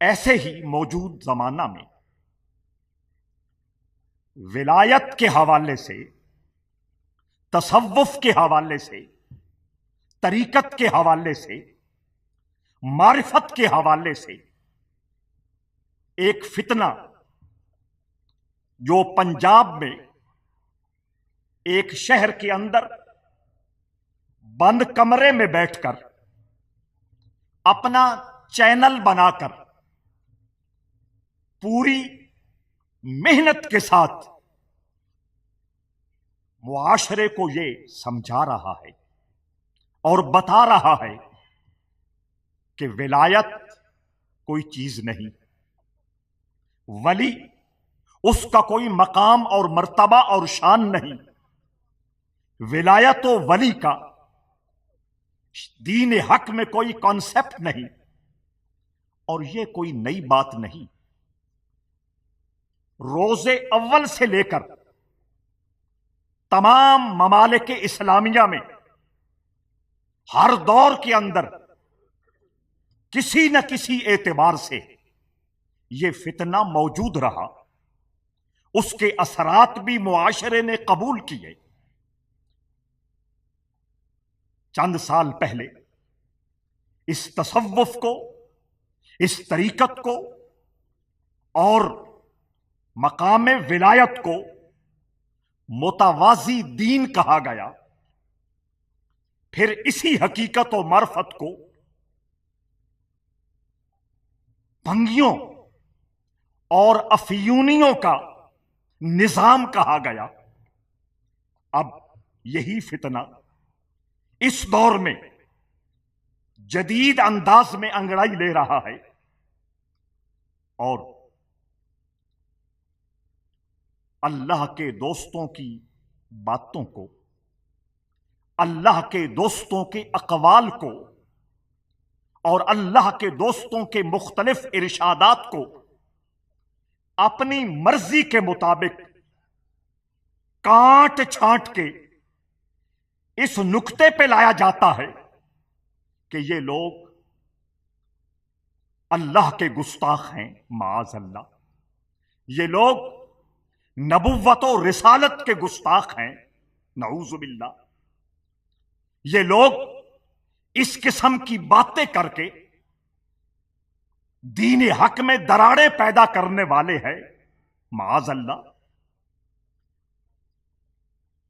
ایسے ہی موجود زمانہ میں ولایت کے حوالے سے، تصوف کے حوالے سے، طریقت کے حوالے سے، معرفت کے حوالے سے ایک فتنہ جو پنجاب میں ایک شہر کے اندر بند کمرے میں بیٹھ کر اپنا چینل بنا کر پوری محنت کے ساتھ معاشرے کو یہ سمجھا رہا ہے اور بتا رہا ہے کہ ولایت کوئی چیز نہیں، ولی اس کا کوئی مقام اور مرتبہ اور شان نہیں، ولایت و ولی کا دین حق میں کوئی کانسیپٹ نہیں، اور یہ کوئی نئی بات نہیں۔ روز اول سے لے کر تمام ممالک اسلامیہ میں ہر دور کے اندر کسی نہ کسی اعتبار سے یہ فتنہ موجود رہا، اس کے اثرات بھی معاشرے نے قبول کیے۔ چند سال پہلے اس تصوف کو، اس طریقت کو اور مقام ولایت کو متوازی دین کہا گیا۔ پھر اسی حقیقت و معرفت کو بھنگیوں اور افیونیوں کا نظام کہا گیا۔ اب یہی فتنہ اس دور میں جدید انداز میں انگڑائی لے رہا ہے، اور اللہ کے دوستوں کی باتوں کو، اللہ کے دوستوں کے اقوال کو اور اللہ کے دوستوں کے مختلف ارشادات کو اپنی مرضی کے مطابق کاٹ چھانٹ کے اس نقطے پہ لایا جاتا ہے کہ یہ لوگ اللہ کے گستاخ ہیں، معاذ اللہ، یہ لوگ نبوت و رسالت کے گستاخ ہیں، نعوذ باللہ، یہ لوگ اس قسم کی باتیں کر کے دین حق میں دراڑیں پیدا کرنے والے ہیں، معاذ اللہ۔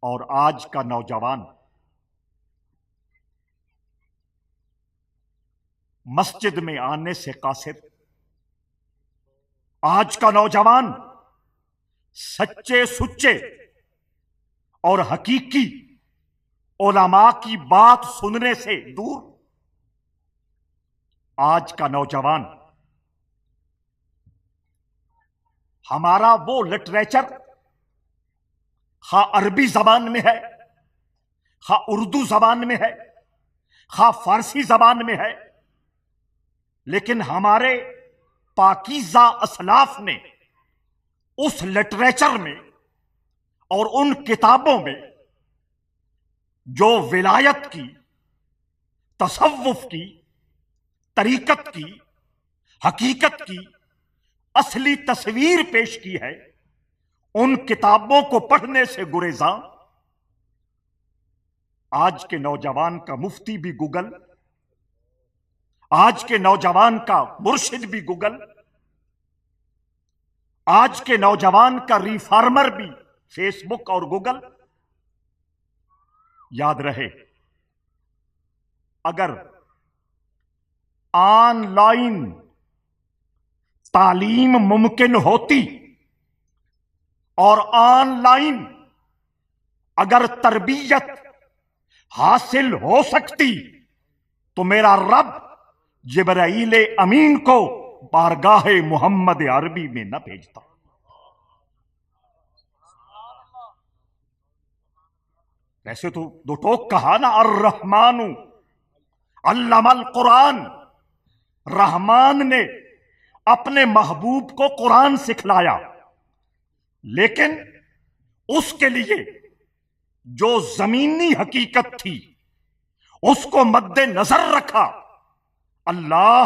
اور آج کا نوجوان مسجد میں آنے سے قاصر، آج کا نوجوان سچے سچے اور حقیقی علماء کی بات سننے سے دور، آج کا نوجوان ہمارا وہ لٹریچر خواہ عربی زبان میں ہے، خواہ اردو زبان میں ہے، خواہ فارسی زبان میں ہے، لیکن ہمارے پاکیزہ اسلاف نے اس لٹریچر میں اور ان کتابوں میں جو ولایت کی، تصوف کی، طریقت کی، حقیقت کی اصلی تصویر پیش کی ہے، ان کتابوں کو پڑھنے سے گریزاں آج کے نوجوان کا مفتی بھی گوگل، آج کے نوجوان کا مرشد بھی گوگل، آج کے نوجوان کا ریفارمر بھی فیس بک اور گوگل۔ یاد رہے، اگر آن لائن تعلیم ممکن ہوتی اور آن لائن اگر تربیت حاصل ہو سکتی تو میرا رب جبرائیل امین کو بارگاہ محمد عربی میں نہ بھیجتا۔ ویسے تو دو ٹوک کہا نا، الرحمن علم القرآن، رحمان نے اپنے محبوب کو قرآن سکھلایا، لیکن اس کے لیے جو زمینی حقیقت تھی اس کو مد نظر رکھا۔ اللہ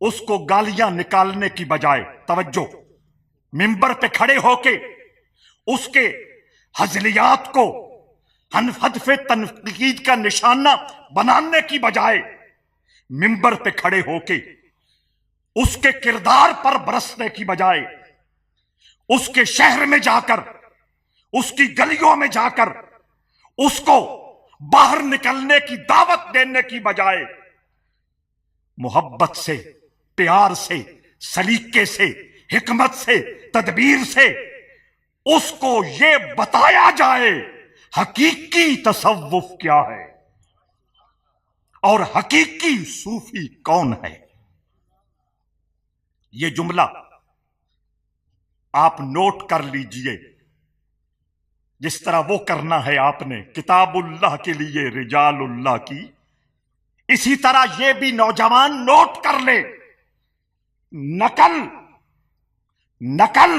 اس کو گالیاں نکالنے کی بجائے توجہ منبر پہ کھڑے ہو کے اس کے ہزلیات کو حذف تنقید کا نشانہ بنانے کی بجائے منبر پہ کھڑے ہو کے اس کے کردار پر برسنے کی بجائے اس کے شہر میں جا کر اس کی گلیوں میں جا کر اس کو باہر نکلنے کی دعوت دینے کی بجائے محبت سے، پیار سے، سلیقے سے، حکمت سے، تدبیر سے اس کو یہ بتایا جائے حقیقی تصوف کیا ہے اور حقیقی صوفی کون ہے۔ یہ جملہ آپ نوٹ کر لیجئے، جس طرح وہ کرنا ہے آپ نے کتاب اللہ کے لیے رجال اللہ کی، اسی طرح یہ بھی نوجوان نوٹ کر لے۔ نقل نقل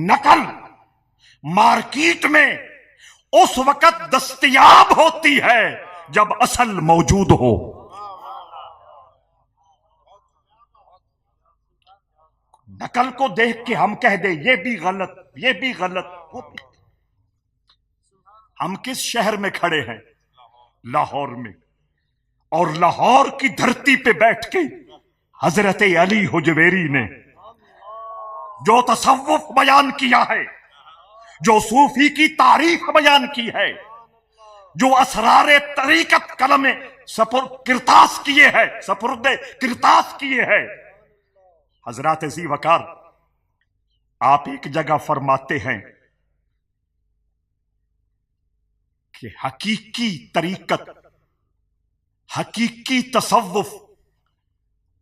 نقل مارکیٹ میں اس وقت دستیاب ہوتی ہے جب اصل موجود ہو۔ نقل کو دیکھ کے ہم کہہ دیں یہ بھی غلط، یہ بھی غلط، وہ بھی۔ ہم کس شہر میں کھڑے ہیں؟ لاہور میں، اور لاہور کی دھرتی پہ بیٹھ کے حضرت علی حجویری نے جو تصوف بیان کیا ہے، جو صوفی کی تعریف بیان کی ہے، جو اسرار طریقت قلم کرتاس کیے ہے، سپرد کرتاس کیے ہے، حضرات ذی وقار آپ ایک جگہ فرماتے ہیں کہ حقیقی طریقت، حقیقی تصوف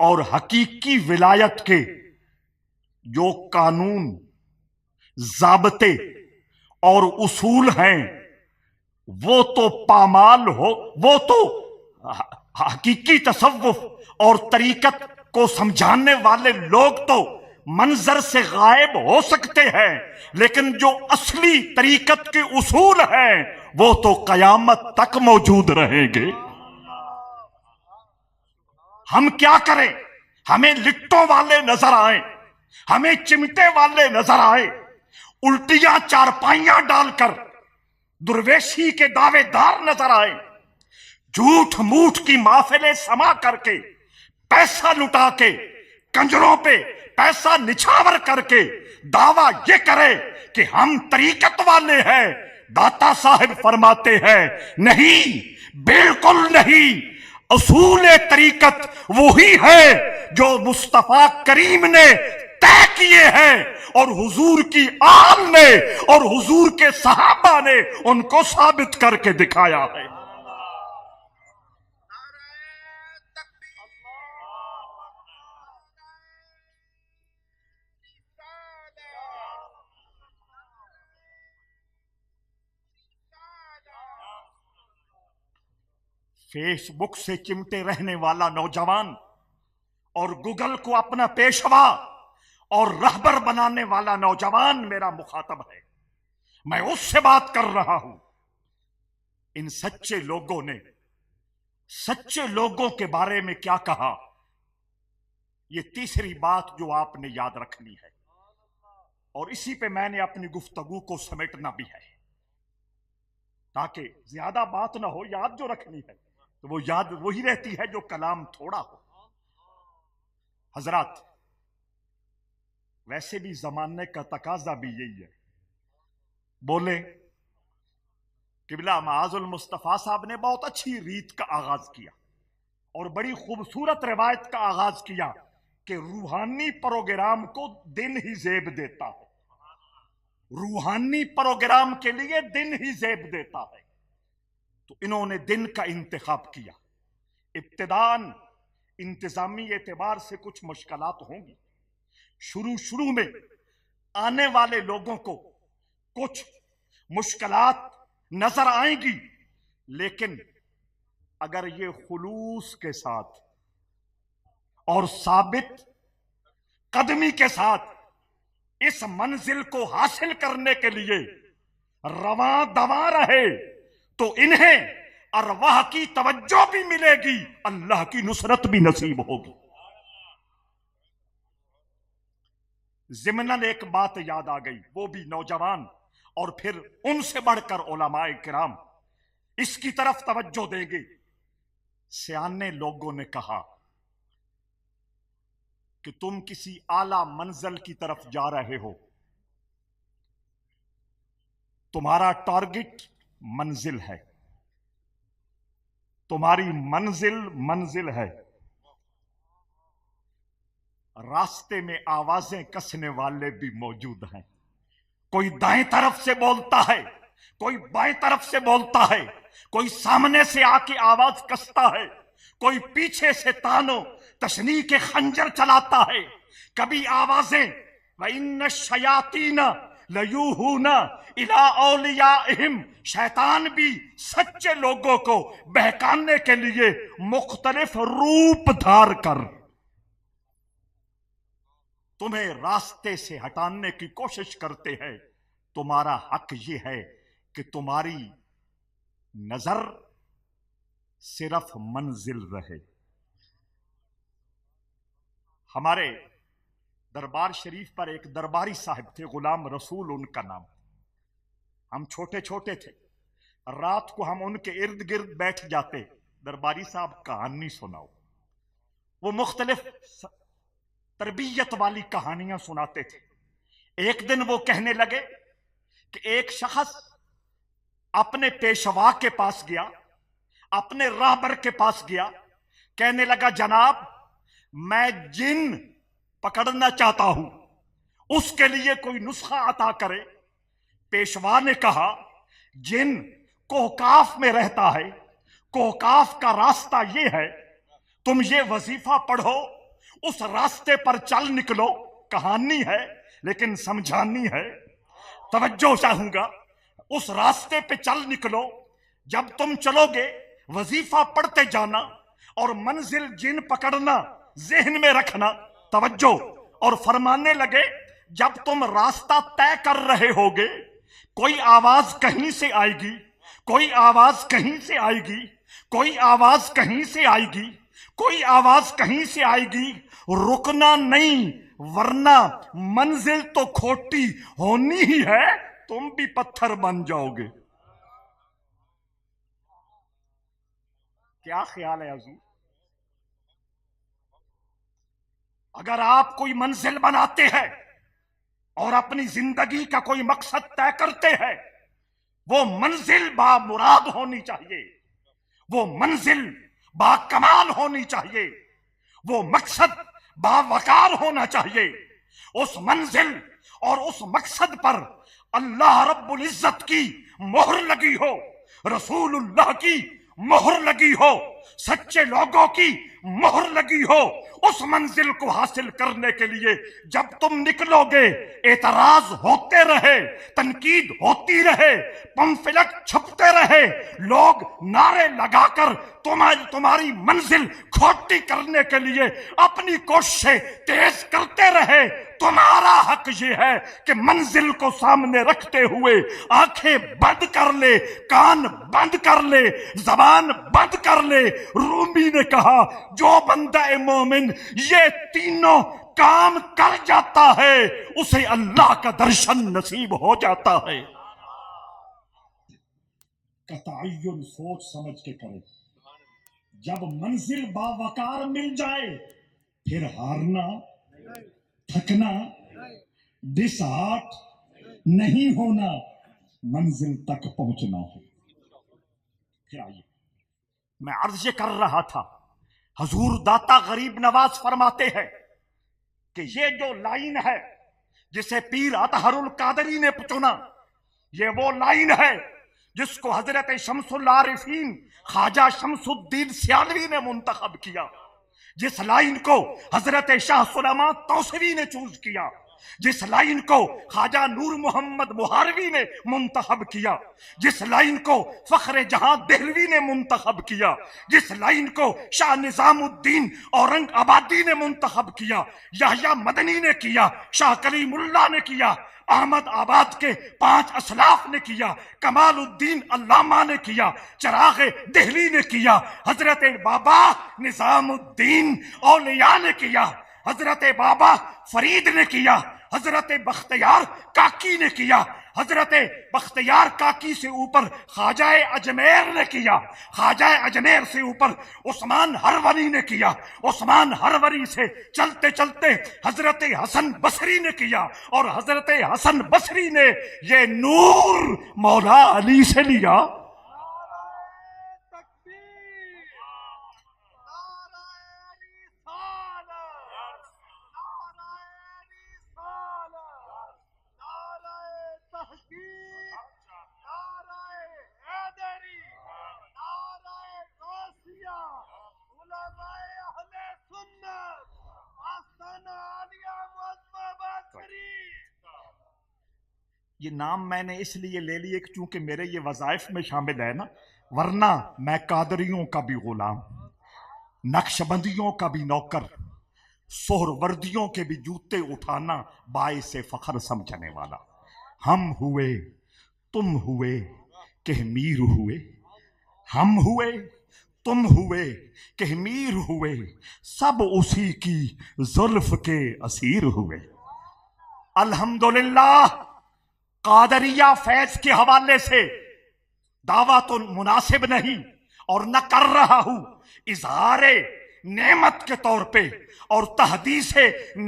اور حقیقی ولایت کے جو قانون، ضابطے اور اصول ہیں وہ تو پامال ہو، وہ تو حقیقی تصوف اور طریقت کو سمجھانے والے لوگ تو منظر سے غائب ہو سکتے ہیں، لیکن جو اصلی طریقت کے اصول ہیں وہ تو قیامت تک موجود رہیں گے۔ ہم کیا کریں؟ ہمیں لٹوں والے نظر آئیں، ہمیں چمٹے والے نظر آئے، الٹیاں چارپائیاں ڈال کر درویشی کے دعوے دار نظر آئے، جھوٹ موٹ کی محفلیں سما کر کے، پیسہ لٹا کے، کنجروں پہ پیسہ نچھاور کر کے دعویٰ یہ کرے کہ ہم طریقت والے ہیں۔ داتا صاحب فرماتے ہیں نہیں، بالکل نہیں، اصول طریقت وہی ہے جو مصطفیٰ کریم نے طے کیے ہیں اور حضور کی آل نے اور حضور کے صحابہ نے ان کو ثابت کر کے دکھایا ہے۔ فیس بک سے چمٹے رہنے والا نوجوان اور گوگل کو اپنا پیشوا اور رہبر بنانے والا نوجوان میرا مخاطب ہے، میں اس سے بات کر رہا ہوں۔ ان سچے لوگوں نے سچے لوگوں کے بارے میں کیا کہا، یہ تیسری بات جو آپ نے یاد رکھنی ہے، اور اسی پہ میں نے اپنی گفتگو کو سمیٹنا بھی ہے تاکہ زیادہ بات نہ ہو۔ یاد جو رکھنی ہے تو وہ یاد وہی رہتی ہے جو کلام تھوڑا ہو۔ حضرات، ویسے بھی زمانے کا تقاضا بھی یہی ہے، بولے قبلہ معاذ المصطفیٰ صاحب نے بہت اچھی ریت کا آغاز کیا اور بڑی خوبصورت روایت کا آغاز کیا کہ روحانی پروگرام کو دن ہی زیب دیتا ہے، روحانی پروگرام کے لیے دن ہی زیب دیتا ہے۔ تو انہوں نے دن کا انتخاب کیا۔ ابتداً انتظامی اعتبار سے کچھ مشکلات ہوں گی، شروع میں آنے والے لوگوں کو کچھ مشکلات نظر آئیں گی، لیکن اگر یہ خلوص کے ساتھ اور ثابت قدمی کے ساتھ اس منزل کو حاصل کرنے کے لیے رواں دواں رہے تو انہیں ارواح کی توجہ بھی ملے گی، اللہ کی نصرت بھی نصیب ہوگی۔ ضمناً ایک بات یاد آ گئی، وہ بھی نوجوان اور پھر ان سے بڑھ کر علماء کرام اس کی طرف توجہ دیں گے۔ سیانے لوگوں نے کہا کہ تم کسی اعلی منزل کی طرف جا رہے ہو، تمہارا ٹارگٹ منزل ہے، تمہاری منزل ہے، راستے میں آوازیں کسنے والے بھی موجود ہیں، کوئی دائیں طرف سے بولتا ہے، کوئی بائیں طرف سے بولتا ہے، کوئی سامنے سے آ کے آواز کستا ہے، کوئی پیچھے سے تانو تشنیع کے خنجر چلاتا ہے۔ کبھی آوازیں وَإِنَّ الشَّيَاطِينَ لَيُوحُونَ إِلَىٰ أَوْلِيَائِهِمْ، شیطان بھی سچے لوگوں کو بہکانے کے لیے مختلف روپ دھار کر تمہیں راستے سے ہٹانے کی کوشش کرتے ہیں۔ تمہارا حق یہ ہے کہ تمہاری نظر صرف منزل رہے۔ ہمارے دربار شریف پر ایک درباری صاحب تھے، غلام رسول ان کا نام۔ ہم چھوٹے چھوٹے تھے، رات کو ہم ان کے ارد گرد بیٹھ جاتے، درباری صاحب کہانی سناؤ۔ وہ مختلف تربیت والی کہانیاں سناتے تھے۔ ایک دن وہ کہنے لگے کہ ایک شخص اپنے پیشوا کے پاس گیا، اپنے راہبر کے پاس گیا، کہنے لگا جناب میں جن پکڑنا چاہتا ہوں، اس کے لیے کوئی نسخہ عطا کرے۔ پیشوا نے کہا جن کوہکاف میں رہتا ہے، کوہکاف کا راستہ یہ ہے، تم یہ وظیفہ پڑھو، اس راستے پر چل نکلو۔ کہانی ہے لیکن سمجھانی ہے، توجہ چاہوں گا۔ اس راستے پہ چل نکلو، جب تم چلو گے وظیفہ پڑھتے جانا اور منزل جن پکڑنا ذہن میں رکھنا۔ توجہ، اور فرمانے لگے جب تم راستہ طے کر رہے ہوگے، کوئی آواز کہیں سے آئے گی، کوئی آواز کہیں سے آئے گی، کوئی آواز کہیں سے آئے گی، کوئی آواز کہیں سے آئے گی، رکنا نہیں، ورنہ منزل تو کھوٹی ہونی ہی ہے، تم بھی پتھر بن جاؤ گے۔ کیا خیال ہے حضور؟ اگر آپ کوئی منزل بناتے ہیں اور اپنی زندگی کا کوئی مقصد طے کرتے ہیں، وہ منزل با مراد ہونی چاہیے، وہ منزل با کمال ہونی چاہیے، وہ مقصد با وقار ہونا چاہیے۔ اس منزل اور اس مقصد پر اللہ رب العزت کی مہر لگی ہو، رسول اللہ کی مہر لگی ہو، سچے لوگوں کی مہر لگی ہو۔ اس منزل کو حاصل کرنے کے لیے جب تم نکلو گے، اعتراض ہوتے رہے، تنقید ہوتی رہے، پمفلٹ چھپتے رہے، لوگ نعرے لگا کر تمہاری منزل کھوٹی کرنے کے لیے اپنی کوششیں تیز کرتے رہے، تمہارا حق یہ ہے کہ منزل کو سامنے رکھتے ہوئے آنکھیں بند کر لے، کان بند کر لے، زبان بند کر لے۔ رومی نے کہا جو بندہ مومن یہ تینوں کام کر جاتا ہے، اسے اللہ کا درشن نصیب ہو جاتا ہے۔ کا تعین سوچ سمجھ کے کرے۔ جب منزل باوقار مل جائے پھر ہارنا، تھکنا، ڈس ہارٹ نہیں ہونا، منزل تک پہنچنا ہے۔ پھر آئیے، میں عرض یہ کر رہا تھا، حضور داتا غریب نواز فرماتے ہیں کہ یہ جو لائن ہے جسے پیر اطہر القادری نے چنا، یہ وہ لائن ہے جس کو حضرت شمس العارفین خواجہ شمس الدین سیالوی نے منتخب کیا، جس لائن کو حضرت شاہ سلیمان توسیوی نے چوز کیا، جس لائن کو خواجہ نور محمد مہاروی نے منتخب کیا، جس لائن کو فخر جہاں دہلوی نے منتخب کیا، جس لائن کو شاہ نظام الدین اورنگ آبادی نے منتخب کیا، یحییٰ مدنی نے کیا، شاہ کلیم اللہ نے کیا، احمد آباد کے 5 اسلاف نے کیا، کمال الدین علامہ نے کیا، چراغ دہلی نے کیا، حضرت بابا نظام الدین اولیاء نے کیا، حضرت بابا فرید نے کیا، حضرت بختیار کاکی نے کیا، حضرت بختیار کاکی سے اوپر خواجہ اجمیر نے کیا، خواجہ اجمیر سے اوپر عثمان ہروری نے کیا، عثمان ہروری سے چلتے چلتے حضرت حسن بصری نے کیا، اور حضرت حسن بصری نے یہ نور مولا علی سے لیا۔ یہ نام میں نے اس لیے لے لیے کہ چونکہ میرے یہ وظائف میں شامل ہے نا، ورنہ میں قادریوں کا بھی غلام، نقشبندیوں کا بھی نوکر، سہروردیوں کے بھی جوتے اٹھانا باعث فخر سمجھنے والا۔ ہم ہوئے، تم ہوئے کہ میر ہوئے، ہم ہوئے، تم ہوئے کہ میر ہوئے، سب اسی کی زلف کے اسیر ہوئے۔ الحمدللہ قادریہ فیض کے حوالے سے دعویٰ تو مناسب نہیں اور نہ کر رہا ہوں، اظہار نعمت کے طور پہ اور تحدیث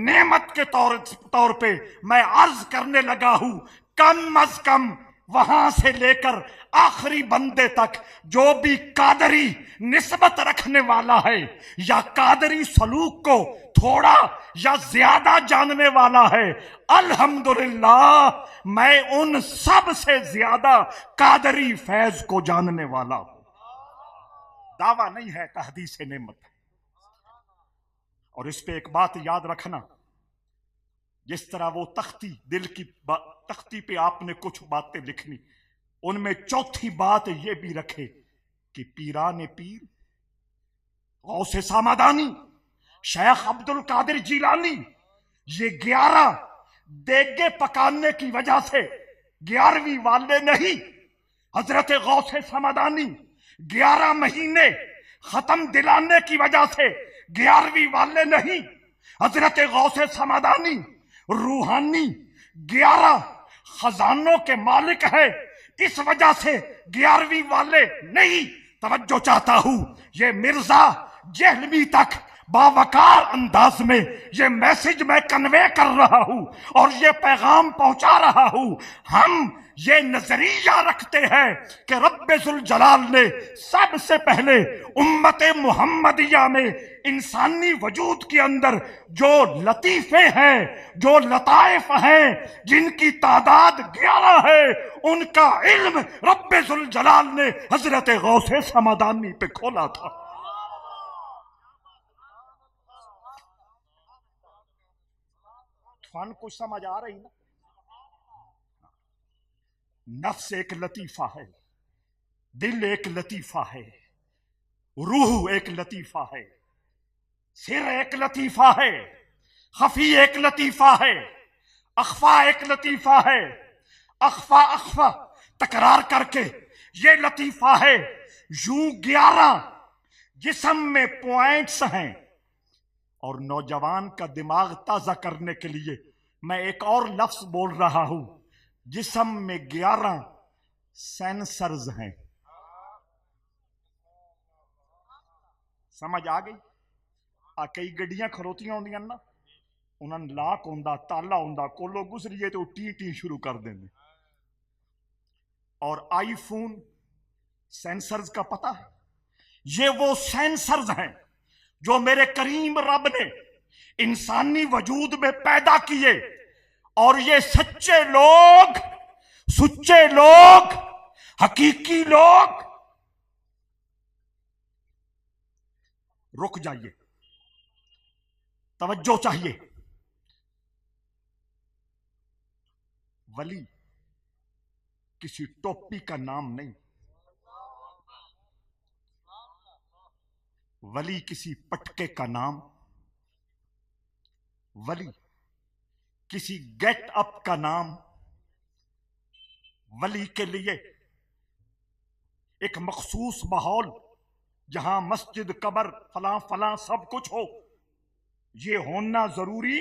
نعمت کے طور پہ میں عرض کرنے لگا ہوں، کم از کم وہاں سے لے کر آخری بندے تک جو بھی قادری نسبت رکھنے والا ہے یا قادری سلوک کو تھوڑا یا زیادہ جاننے والا ہے، الحمدللہ میں ان سب سے زیادہ قادری فیض کو جاننے والا ہوں۔ دعویٰ نہیں ہے، تحدیث نعمت ہے۔ اور اس پہ ایک بات یاد رکھنا، جس طرح وہ تختی دل کی تختی پہ آپ نے کچھ باتیں لکھنی، ان میں چوتھی بات یہ بھی رکھے کہ پیران پیر، غوث سامدانی، شیخ عبد القادر جیلانی، یہ 11 دیگے پکانے کی وجہ سے 11ویں والے نہیں، حضرت غوث سمدانی 11 مہینے ختم دلانے کی وجہ سے 11ویں والے نہیں، حضرت غوث سمدانی روحانی 11 خزانوں کے مالک ہے، اس وجہ سے 11ویں والے نہیں۔ توجہ چاہتا ہوں، یہ مرزا جہلوی تک باوقار انداز میں یہ میسج میں کنوے کر رہا ہوں اور یہ پیغام پہنچا رہا ہوں۔ ہم یہ نظریہ رکھتے ہیں کہ رب ذوالجلال نے سب سے پہلے امت محمدیہ میں انسانی وجود کے اندر جو لطیفے ہیں، جو لطائف ہیں، جن کی تعداد 11 ہے، ان کا علم رب ذوالجلال نے حضرت غوث سمدانی پہ کھولا تھا۔ فن کچھ سمجھ آ رہی نا؟ نفس ایک لطیفہ ہے، دل ایک لطیفہ ہے، روح ایک لطیفہ ہے، سر ایک لطیفہ ہے، خفی ایک لطیفہ ہے، اخفا ایک لطیفہ ہے، اخفا تکرار کر کے یہ لطیفہ ہے۔ یوں 11 جسم میں پوائنٹس ہیں، اور نوجوان کا دماغ تازہ کرنے کے لیے میں ایک اور لفظ بول رہا ہوں، جسم میں 11 سینسرز ہیں۔ سمجھ آ گئی؟ کئی گڈیاں کھروتیاں ہوندیاں نا، انہاں لاک ہوندا، تالا ہوندا، کولو گزریے تو ٹی ٹی شروع کر دیندے۔ اور آئی فون سینسرز کا پتہ ہے؟ یہ وہ سینسرز ہیں جو میرے کریم رب نے انسانی وجود میں پیدا کیے، اور یہ سچے لوگ حقیقی لوگ، رک جائیے، توجہ چاہیے۔ ولی کسی ٹوپی کا نام نہیں، ولی کسی پٹکے کا نام، ولی کسی گیٹ اپ کا نام، ولی کے لیے ایک مخصوص ماحول جہاں مسجد، قبر، فلاں فلاں سب کچھ ہو، یہ ہونا ضروری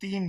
3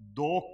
2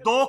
2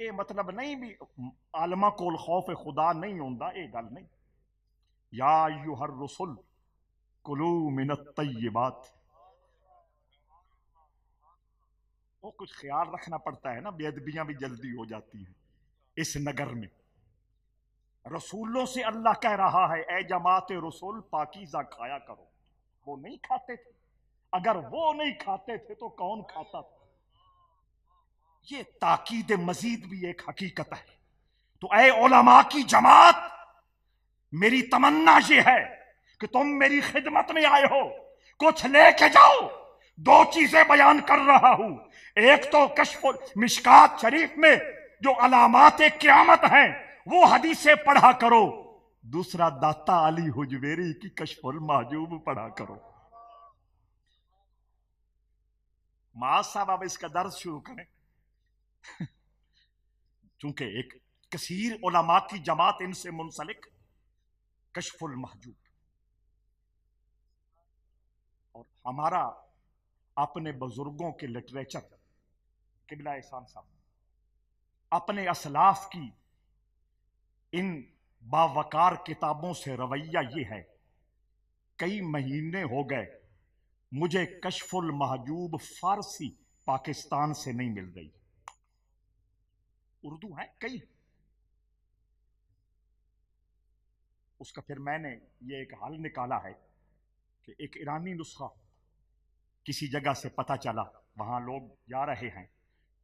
یہ مطلب نہیں بھی عالمہ کول خوف خدا نہیں ہوندا، یہ گل نہیں. یا ایھا الرسل کلو من الطیبات. وہ کچھ خیال رکھنا پڑتا ہے نا، بے ادبیاں بھی جلدی ہو جاتی ہیں اس نگر میں. رسولوں سے اللہ کہہ رہا ہے اے جماعت رسول پاکیزہ کھایا کرو. وہ نہیں کھاتے تھے؟ اگر وہ نہیں کھاتے تھے تو کون کھاتا تھا؟ یہ تاکید مزید بھی ایک حقیقت ہے. تو اے علماء کی جماعت، میری تمنا یہ ہے کہ تم میری خدمت میں آئے ہو، کچھ لے کے جاؤ. دو چیزیں بیان کر رہا ہوں. ایک تو کشف مشکات شریف میں جو علامات قیامت ہیں وہ حدیثیں پڑھا کرو. دوسرا داتا علی حجویری کی کشف المحجوب پڑھا کرو. معاذ صاحب اب اس کا درس شروع کریں. چونکہ ایک کثیر علماء کی جماعت ان سے منسلک کشف المحجوب. اور ہمارا اپنے بزرگوں کے لٹریچر، قبلہ احسان صاحب، اپنے اسلاف کی ان باوقار کتابوں سے رویہ یہ ہے. کئی مہینے ہو گئے مجھے کشف المحجوب فارسی پاکستان سے نہیں مل رہی. اردو ہیں کئی. اس کا پھر میں نے یہ ایک حل نکالا ہے کہ ایک ایرانی نسخہ کسی جگہ سے پتہ چلا، وہاں لوگ جا رہے ہیں،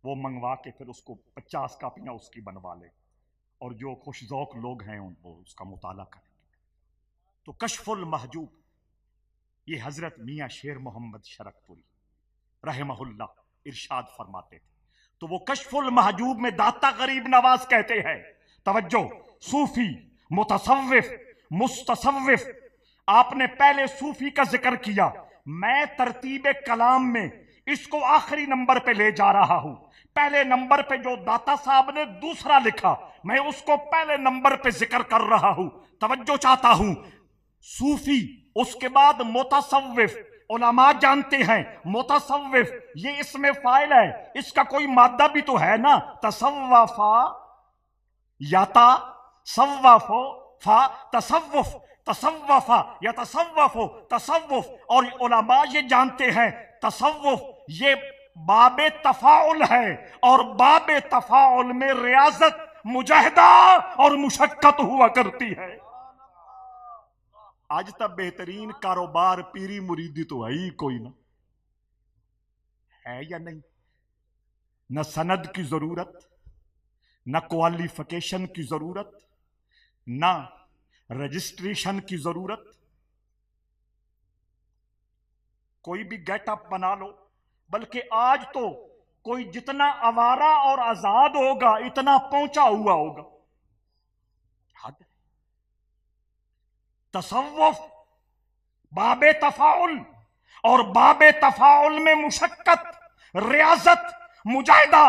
وہ منگوا کے پھر اس کو 50 کاپیاں اس کی بنوا لے، اور جو خوش ذوق لوگ ہیں وہ اس کا مطالعہ کریں. تو کشف المحجوب یہ حضرت میاں شیر محمد شرک پوری رحمہ اللہ ارشاد فرماتے تھے. تو وہ کشف المحجوب میں داتا غریب نواز کہتے ہیں، توجہ، صوفی، متصوف، مستصوف. آپ نے پہلے صوفی کا ذکر کیا، میں ترتیب کلام میں اس کو آخری نمبر پہ لے جا رہا ہوں. پہلے نمبر پہ جو داتا صاحب نے دوسرا لکھا، میں اس کو پہلے نمبر پہ ذکر کر رہا ہوں. توجہ چاہتا ہوں. صوفی، اس کے بعد متصوف. علماء جانتے ہیں متصوف یہ اس میں فاعل ہے، اس کا کوئی مادہ بھی تو ہے نا. تصوفا یاتا صوفو فا تصوف، تصوفا یا تصوف تصوف. اور علماء یہ جانتے ہیں تصوف یہ باب تفاعل ہے، اور باب تفاعل میں ریاضت، مجاہدہ اور مشقت ہوا کرتی ہے. آج تک بہترین کاروبار پیری مریدی تو ہے ہی کوئی نہ، ہے یا نہیں؟ نہ سند کی ضرورت، نہ کوالیفیکیشن کی ضرورت، نہ رجسٹریشن کی ضرورت. کوئی بھی گیٹ اپ بنا لو. بلکہ آج تو کوئی جتنا آوارہ اور آزاد ہوگا اتنا پہنچا ہوا ہوگا. حد. تصوف باب تفاعل، اور باب تفاعل میں مشقت، ریاضت، مجاہدہ.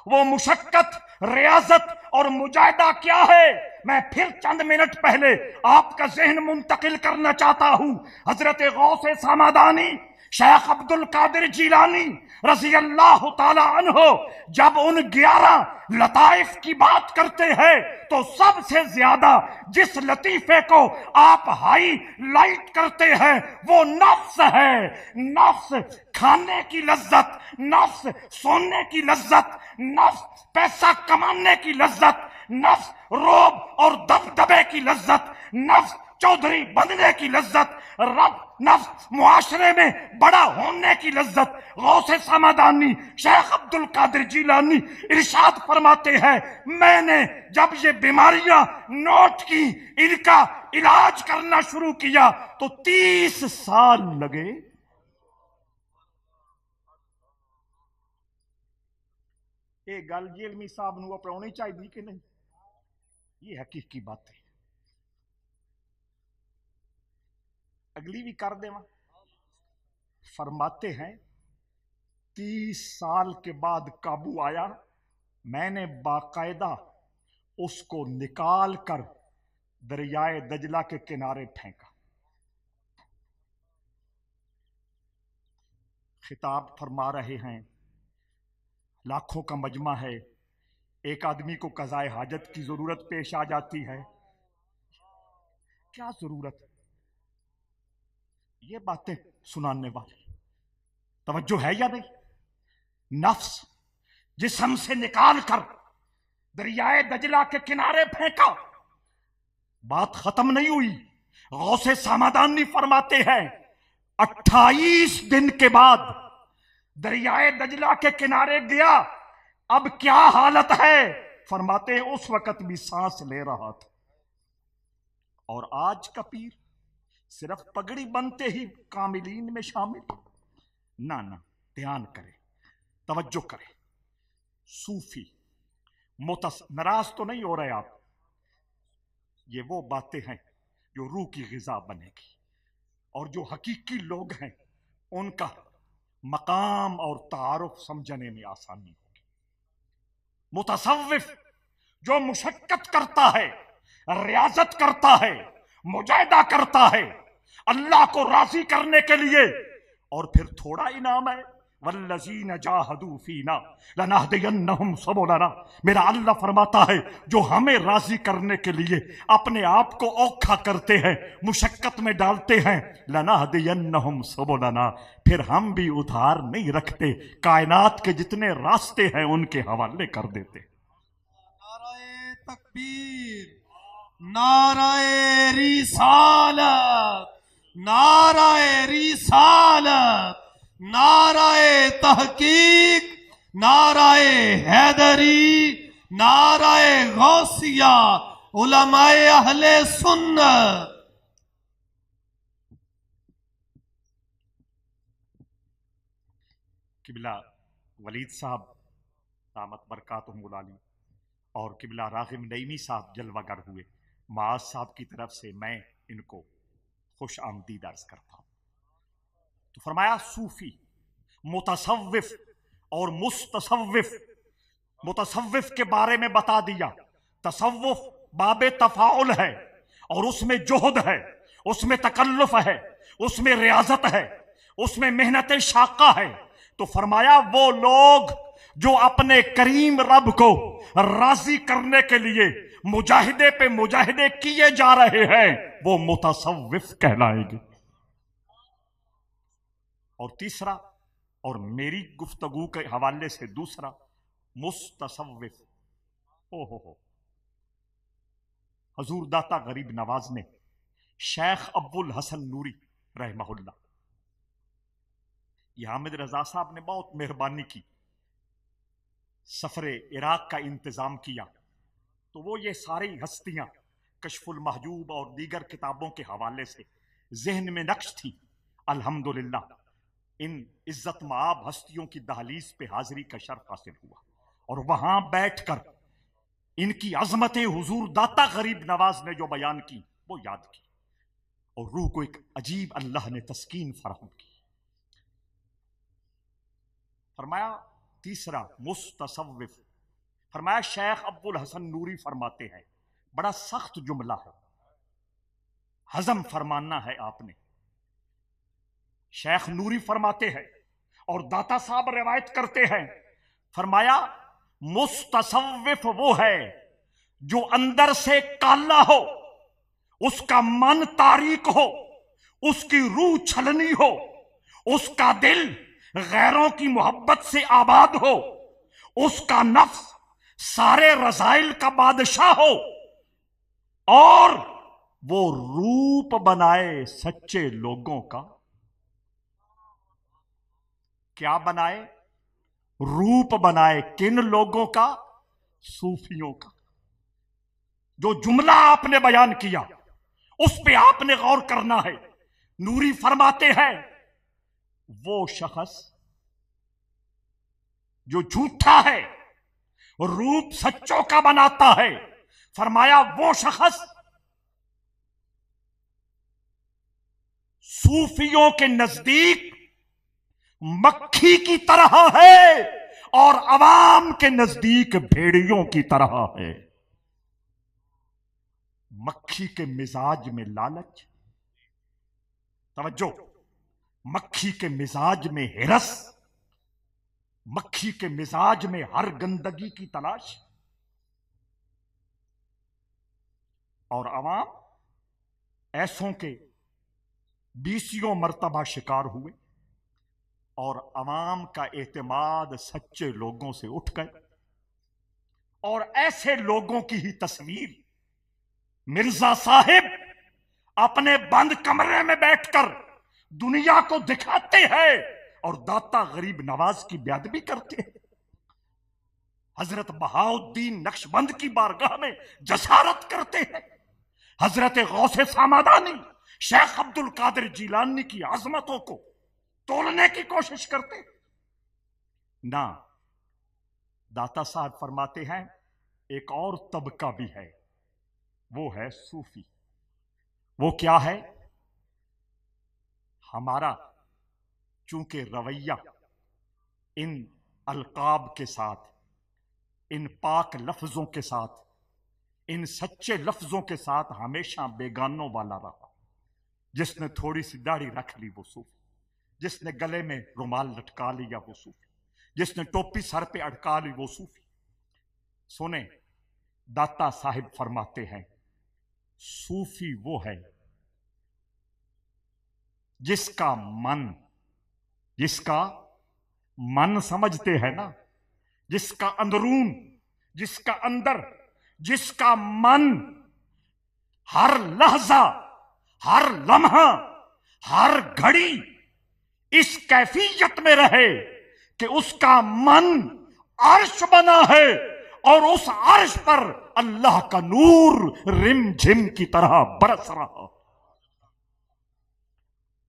وہ مشقت، ریاضت اور مجاہدہ کیا ہے؟ میں پھر چند منٹ پہلے آپ کا ذہن منتقل کرنا چاہتا ہوں. حضرت غوث سمدانی شیخ عبد القادر جیلانی رضی اللہ تعالی عنہ جب ان 11 لطائف کی بات کرتے ہیں تو سب سے زیادہ جس لطیفے کو آپ ہائی لائٹ کرتے ہیں وہ نفس ہے. نفس کھانے کی لذت، نفس سونے کی لذت، نفس پیسہ کمانے کی لذت، نفس روب اور دبدبے کی لذت، نفس چودھری بننے کی لذت، نفس معاشرے میں بڑا ہونے کی لذت. غوث سمدانی شیخ عبد القادر جیلانی ارشاد فرماتے ہیں میں نے جب یہ بیماریاں نوٹ کی، ان کا علاج کرنا شروع کیا تو 30 سال لگے. یہ گل جی علمی صاحب نو اپناونی چاہیے کہ نہیں؟ یہ حقیقی بات ہے. اگلی بھی کر دیں. فرماتے ہیں 30 سال کے بعد قابو آیا، میں نے باقاعدہ اس کو نکال کر دریائے دجلہ کے کنارے پھینکا. خطاب فرما رہے ہیں، لاکھوں کا مجمع ہے، ایک آدمی کو قضائے حاجت کی ضرورت پیش آ جاتی ہے. کیا ضرورت یہ باتیں سنانے والے؟ توجہ ہے یا نہیں؟ نفس جسم سے نکال کر دریائے دجلہ کے کنارے پھینکا. بات ختم نہیں ہوئی. غوث سامدانی فرماتے ہیں 28 دن کے بعد دریائے دجلہ کے کنارے گیا. اب کیا حالت ہے؟ فرماتے ہیں اس وقت بھی سانس لے رہا تھا. اور آج کا پیر صرف پگڑی بنتے ہی کاملین میں شامل؟ نہ دھیان کرے، توجہ کرے. صوفی ناراض تو نہیں ہو رہے آپ؟ یہ وہ باتیں ہیں جو روح کی غذا بنے گی، اور جو حقیقی لوگ ہیں ان کا مقام اور تعارف سمجھنے میں آسانی ہوگی. متصوف جو مشقت کرتا ہے، ریاضت کرتا ہے، مجاہدہ کرتا ہے اللہ کو راضی کرنے کے لیے، اور پھر تھوڑا انعام ہے والذین جاہدوا فینا لنہدینہم سبلنا. میرا اللہ فرماتا ہے جو ہمیں راضی کرنے کے لیے اپنے آپ کو اوکھا کرتے ہیں، مشقت میں ڈالتے ہیں، لنہدینہم سبلنا، پھر ہم بھی ادھار نہیں رکھتے، کائنات کے جتنے راستے ہیں ان کے حوالے کر دیتے. نعرہ تکبیر، نعرہ رسالت، نعرہ رسالت، نعرہ تحقیق، نعرہ حیدری، نعرہ غوثیہ، علماء اہل سنت. قبلہ ولید صاحب دامت برکاتہم العالی اور قبلہ راغب نعیمی صاحب جلوہ گر ہوئے. معاذ صاحب کی طرف سے میں ان کو خوش آمدید عرض کرتا ہوں. تو فرمایا صوفی، متصوف اور مستصوف. متصوف کے بارے میں بتا دیا تصوف باب تفاعل ہے، اور اس میں جہد ہے، اس میں تکلف ہے، اس میں ریاضت ہے، اس میں محنت شاقہ ہے. تو فرمایا وہ لوگ جو اپنے کریم رب کو راضی کرنے کے لیے مجاہدے پہ مجاہدے کیے جا رہے ہیں وہ متصوف کہلائیں گے. اور تیسرا، اور میری گفتگو کے حوالے سے دوسرا، مستصوف. ہو حضور داتا غریب نواز نے شیخ ابو الحسن نوری رحمہ اللہ، یہ حامد رضا صاحب نے بہت مہربانی کی، سفر عراق کا انتظام کیا، تو وہ یہ ساری ہستیاں کشف المحجوب اور دیگر کتابوں کے حوالے سے ذہن میں نقش تھی. الحمدللہ ان عزت مآب ہستیوں کی دہلیز پہ حاضری کا شرف حاصل ہوا، اور وہاں بیٹھ کر ان کی عظمتیں حضور داتا غریب نواز نے جو بیان کی وہ یاد کی، اور روح کو ایک عجیب اللہ نے تسکین فراہم کی. فرمایا تیسرا مستصوف. فرمایا شیخ ابو الحسن نوری فرماتے ہیں، بڑا سخت جملہ ہے، ہضم فرمانا ہے آپ نے. شیخ نوری فرماتے ہیں اور داتا صاحب روایت کرتے ہیں، فرمایا مستصوف وہ ہے جو اندر سے کالا ہو، اس کا من تاریک ہو، اس کی روح چھلنی ہو، اس کا دل غیروں کی محبت سے آباد ہو، اس کا نفس سارے رذائل کا بادشاہ ہو، اور وہ روپ بنائے سچے لوگوں کا. کیا بنائے؟ روپ بنائے. کن لوگوں کا؟ صوفیوں کا. جو جملہ آپ نے بیان کیا اس پہ آپ نے غور کرنا ہے. نوری فرماتے ہیں وہ شخص جو جھوٹا ہے روپ سچوں کا بناتا ہے، فرمایا وہ شخص صوفیوں کے نزدیک مکھی کی طرح ہے اور عوام کے نزدیک بھیڑیوں کی طرح ہے. مکھی کے مزاج میں لالچ، توجہ، مکھی کے مزاج میں ہرس، مکھی کے مزاج میں ہر گندگی کی تلاش، اور عوام ایسوں کے 20 مرتبہ شکار ہوئے اور عوام کا اعتماد سچے لوگوں سے اٹھ گئے، اور ایسے لوگوں کی ہی تصویر مرزا صاحب اپنے بند کمرے میں بیٹھ کر دنیا کو دکھاتے ہیں اور داتا غریب نواز کی بیادبی کرتے ہیں۔ حضرت بہاؤالدین نقشبند کی بارگاہ میں جسارت کرتے ہیں، حضرت غوث سامدانی، شیخ عبد القادر جیلانی کی عظمتوں کو تولنے کی کوشش کرتے ہیں۔ نہ، داتا صاحب فرماتے ہیں ایک اور طبقہ بھی ہے، وہ ہے صوفی۔ وہ کیا ہے؟ ہمارا چونکہ رویہ ان القاب کے ساتھ، ان پاک لفظوں کے ساتھ، ان سچے لفظوں کے ساتھ ہمیشہ بیگانوں والا رہا۔ جس نے تھوڑی سی داڑھی رکھ لی وہ صوفی، جس نے گلے میں رومال لٹکا لیا وہ صوفی، جس نے ٹوپی سر پہ اٹکا لی وہ صوفی۔ سنیں، داتا صاحب فرماتے ہیں صوفی وہ ہے جس کا من سمجھتے ہیں نا، جس کا اندرون، جس کا اندر، جس کا من ہر لحظہ، ہر لمحہ، ہر گھڑی اس کیفیت میں رہے کہ اس کا من عرش بنا ہے اور اس عرش پر اللہ کا نور رم جھم کی طرح برس رہا۔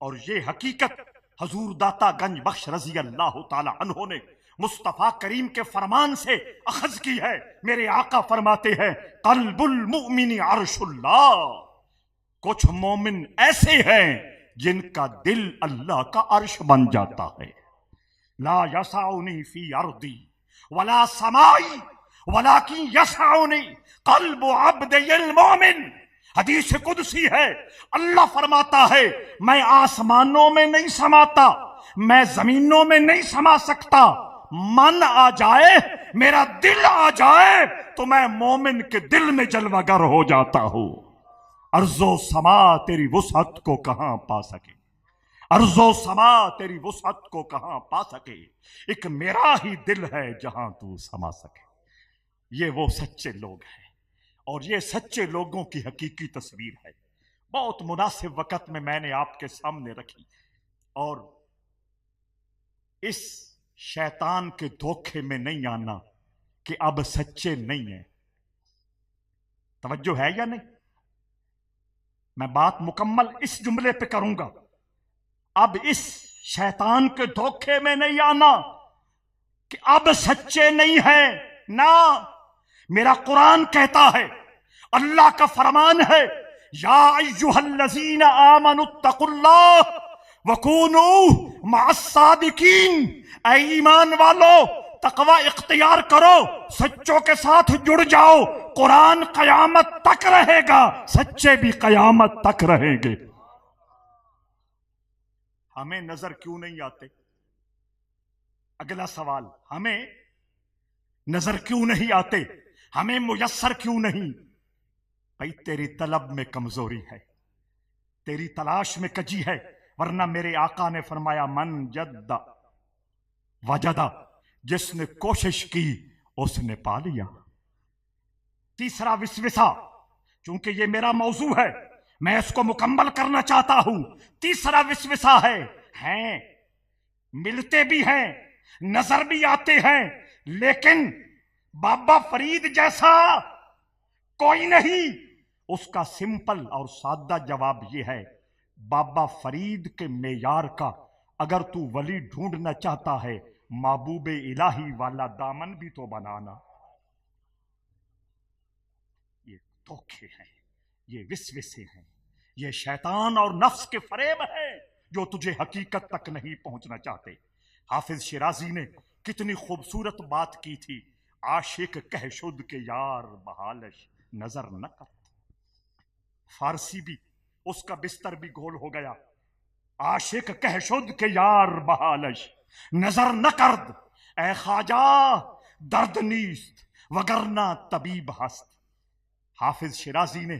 اور یہ حقیقت حضور داتا گنج بخش رضی اللہ تعالی عنہ نے مصطفیٰ کریم کے فرمان سے اخذ کی ہے۔ میرے آقا فرماتے ہیں قلب المؤمن عرش اللہ۔ کچھ مومن ایسے ہیں جن کا دل اللہ کا عرش بن جاتا ہے۔ لا یسعنی فی ارضی ولا سمائی ولکن یسعنی قلب عبد المؤمن۔ حدیث قدسی ہے، اللہ فرماتا ہے میں آسمانوں میں نہیں سماتا، میں زمینوں میں نہیں سما سکتا، من آ جائے، میرا دل آ جائے تو میں مومن کے دل میں جلوہ گر ہو جاتا ہوں۔ ارض و سما تیری وسعت کو کہاں پا سکے، ارض و سما تیری وسعت کو کہاں پا سکے، ایک میرا ہی دل ہے جہاں تو سما سکے۔ یہ وہ سچے لوگ ہیں اور یہ سچے لوگوں کی حقیقی تصویر ہے۔ بہت مناسب وقت میں نے آپ کے سامنے رکھی، اور اس شیطان کے دھوکے میں نہیں آنا کہ اب سچے نہیں ہیں۔ توجہ ہے یا نہیں؟ میں بات مکمل اس جملے پہ کروں گا، اب اس شیطان کے دھوکے میں نہیں آنا کہ اب سچے نہیں ہیں۔ نہ، میرا قرآن کہتا ہے، اللہ کا فرمان ہے یا ایھا الذین آمنوا اتقوا اللہ وکونوا مع الصادقین۔ اے ایمان والو، تقوی اختیار کرو، سچوں کے ساتھ جڑ جاؤ، قرآن قیامت تک رہے گا، سچے بھی قیامت تک رہیں گے۔ ہمیں نظر کیوں نہیں آتے؟ اگلا سوال، ہمیں نظر کیوں نہیں آتے؟ ہمیں میسر کیوں نہیں؟ بھائی تیری طلب میں کمزوری ہے، تیری تلاش میں کجی ہے، ورنہ میرے آقا نے فرمایا من جد وجدہ، جس نے کوشش کی اس نے پا لیا۔ تیسرا وسوسہ، چونکہ یہ میرا موضوع ہے میں اس کو مکمل کرنا چاہتا ہوں۔ تیسرا وسوسہ ہے، ہیں ملتے بھی ہیں، نظر بھی آتے ہیں، لیکن بابا فرید جیسا کوئی نہیں۔ اس کا سمپل اور سادہ جواب یہ ہے، بابا فرید کے معیار کا اگر تو ولی ڈھونڈنا چاہتا ہے، محبوب الہی والا دامن بھی تو بنانا۔ یہ دھوکے ہیں، یہ وسوسے ہیں، یہ شیطان اور نفس کے فریب ہیں جو تجھے حقیقت تک نہیں پہنچنا چاہتے۔ حافظ شیرازی نے کتنی خوبصورت بات کی تھی، عاشق کہہ شد کے یار بحالش نظر نہ کرت۔ فارسی بھی اس کا بستر بھی گول ہو گیا، عاشق کہہ شد کے یار بحالش نظر نہ کرد، اے خواجہ درد نیست وگرنہ طبیب ہست۔ حافظ شیرازی نے